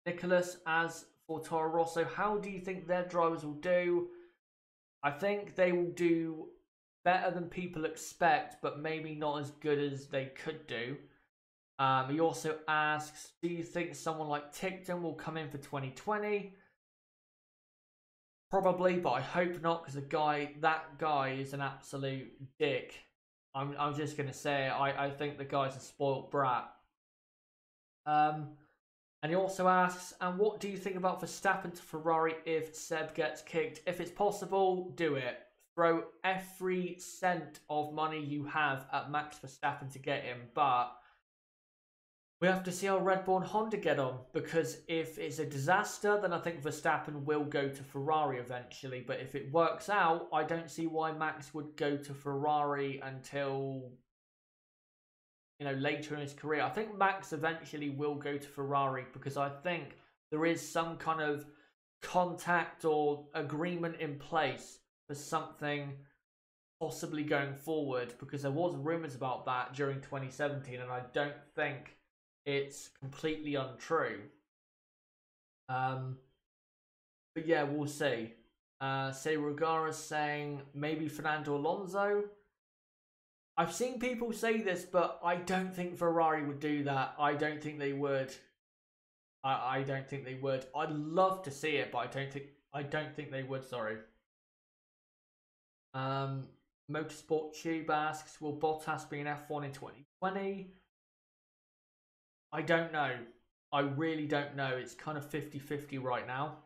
Nicholas, as for Toro Rosso, how do you think their drivers will do? I think they will do better than people expect, but maybe not as good as they could do. He also asks, do you think someone like Tickton will come in for 2020? Probably, but I hope not, because that guy is an absolute dick. I'm just gonna say it. I think the guy's a spoiled brat. And he also asks, and what do you think about Verstappen to Ferrari if Seb gets kicked? If it's possible, do it. Throw every cent of money you have at Max Verstappen to get him, but we have to see how Red Bull and Honda get on, because if it's a disaster, then I think Verstappen will go to Ferrari eventually, but if it works out, I don't see why Max would go to Ferrari until, you know, later in his career. I think Max eventually will go to Ferrari, because I think there is some kind of contact or agreement in place for something possibly going forward, because there was rumors about that during 2017, and I don't think it's completely untrue. But yeah, we'll see. Say Rugara's saying maybe Fernando Alonso. I've seen people say this, but I don't think Ferrari would do that. I don't think they would. I don't think they would. I'd love to see it, but I don't think they would, sorry. Motorsport Tube asks, will Bottas be in F1 in 2020? I don't know. I really don't know. It's kind of 50-50 right now.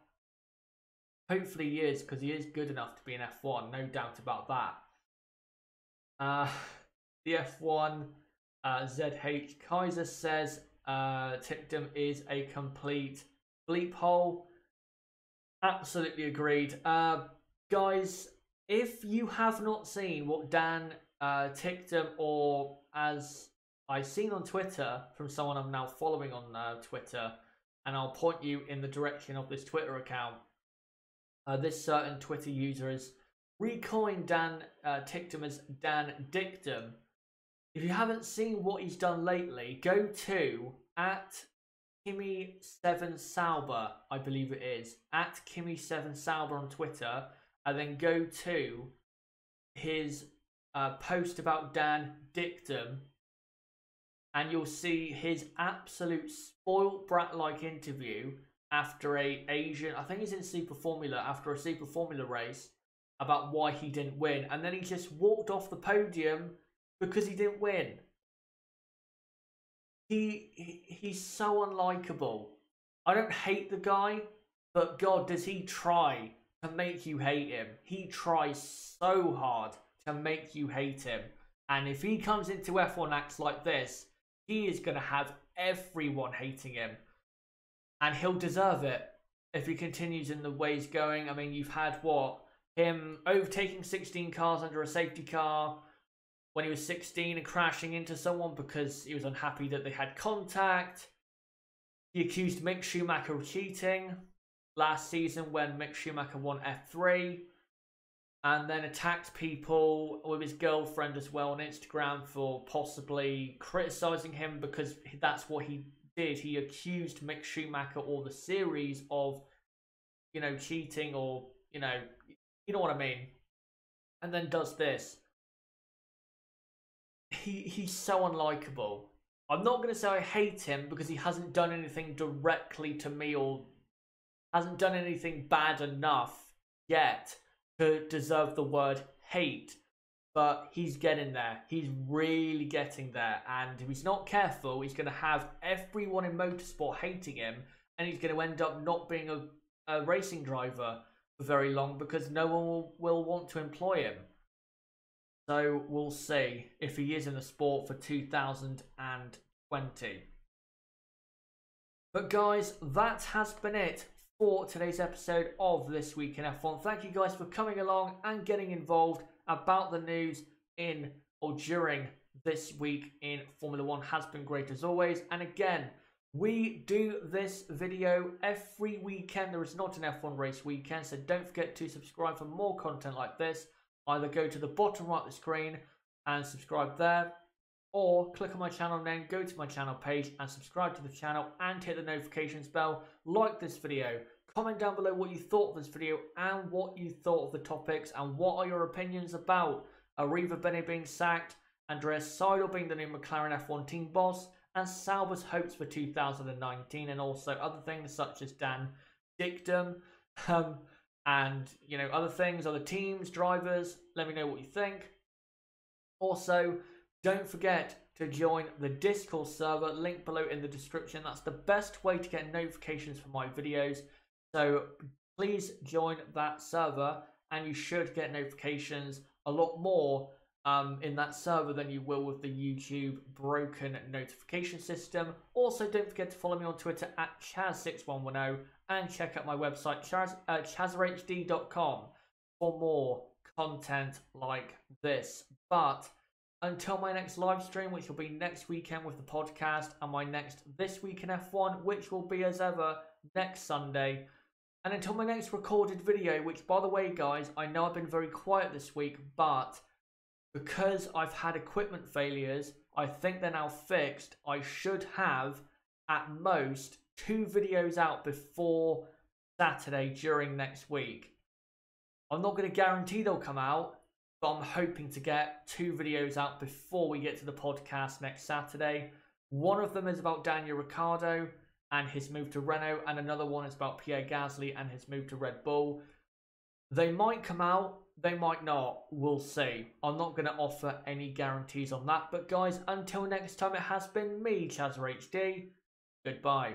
Hopefully he is, because he is good enough to be in F1. No doubt about that. The F1 ZH Kaiser says Tickdom is a complete bleep hole. Absolutely agreed. Guys, if you have not seen what Dan Tickdom, or as I've seen on Twitter from someone I'm now following on Twitter, and I'll point you in the direction of this Twitter account. This certain Twitter user has recoined Dan Tickdom as Dan Dictum. If you haven't seen what he's done lately, go to at Kimi7Sauber, I believe it is, at Kimi7Sauber on Twitter, and then go to his post about Dan Dictum, and you'll see his absolute spoiled brat-like interview after I think he's in Super Formula, after a Super Formula race, about why he didn't win. And then he just walked off the podium because he didn't win. He's so unlikable. I don't hate the guy, but God, does he try to make you hate him. He tries so hard to make you hate him. And if he comes into F1 and acts like this, he is going to have everyone hating him. And he'll deserve it if he continues in the way he's going. I mean, you've had what? Him overtaking 16 cars under a safety car when he was 16 and crashing into someone because he was unhappy that they had contact. He accused Mick Schumacher of cheating last season when Mick Schumacher won F3. And then attacked people with his girlfriend as well on Instagram for possibly criticising him because that's what he did. He accused Mick Schumacher or the series of, you know, cheating or, you know what I mean. And then does this. He's so unlikable. I'm not going to say I hate him because he hasn't done anything directly to me or hasn't done anything bad enough yet to deserve the word hate, but he's getting there. He's really getting there, and if he's not careful, he's going to have everyone in motorsport hating him, and he's going to end up not being a racing driver for very long because no one will want to employ him. So we'll see if he is in the sport for 2020. But guys, that has been it for today's episode of This Week in F1. Thank you guys for coming along and getting involved about the news in or during this week in Formula 1. Has been great as always. And again, we do this video every weekend. There is not an F1 race weekend, so don't forget to subscribe for more content like this. either go to the bottom right of the screen and subscribe there, or click on my channel name, go to my channel page and subscribe to the channel and hit the notifications bell. Like this video, comment down below what you thought of this video and what you thought of the topics, and what are your opinions about Arrivabene being sacked, Andreas Seidl being the new McLaren F1 team boss, and Sauber's hopes for 2019, and also other things such as Dan Dictum, and other things, other teams, drivers. Let me know what you think. Also, don't forget to join the Discord server, link below in the description. That's the best way to get notifications for my videos. So please join that server, and you should get notifications a lot more in that server than you will with the YouTube broken notification system. Also, don't forget to follow me on Twitter at Chaz6110 and check out my website chazrhd.com for more content like this. But until my next live stream, which will be next weekend with the podcast, and my next This Week in F1, which will be as ever next Sunday, and until my next recorded video, which, by the way guys, I know I've been very quiet this week, but because I've had equipment failures, I think they're now fixed. I should have at most 2 videos out before Saturday during next week. I'm not going to guarantee they'll come out, but I'm hoping to get 2 videos out before we get to the podcast next Saturday. One of them is about Daniel Ricciardo and his move to Renault, and another one is about Pierre Gasly and his move to Red Bull. They might come out, they might not, we'll see. I'm not going to offer any guarantees on that, but guys, until next time, it has been me, ChazRHD. Goodbye.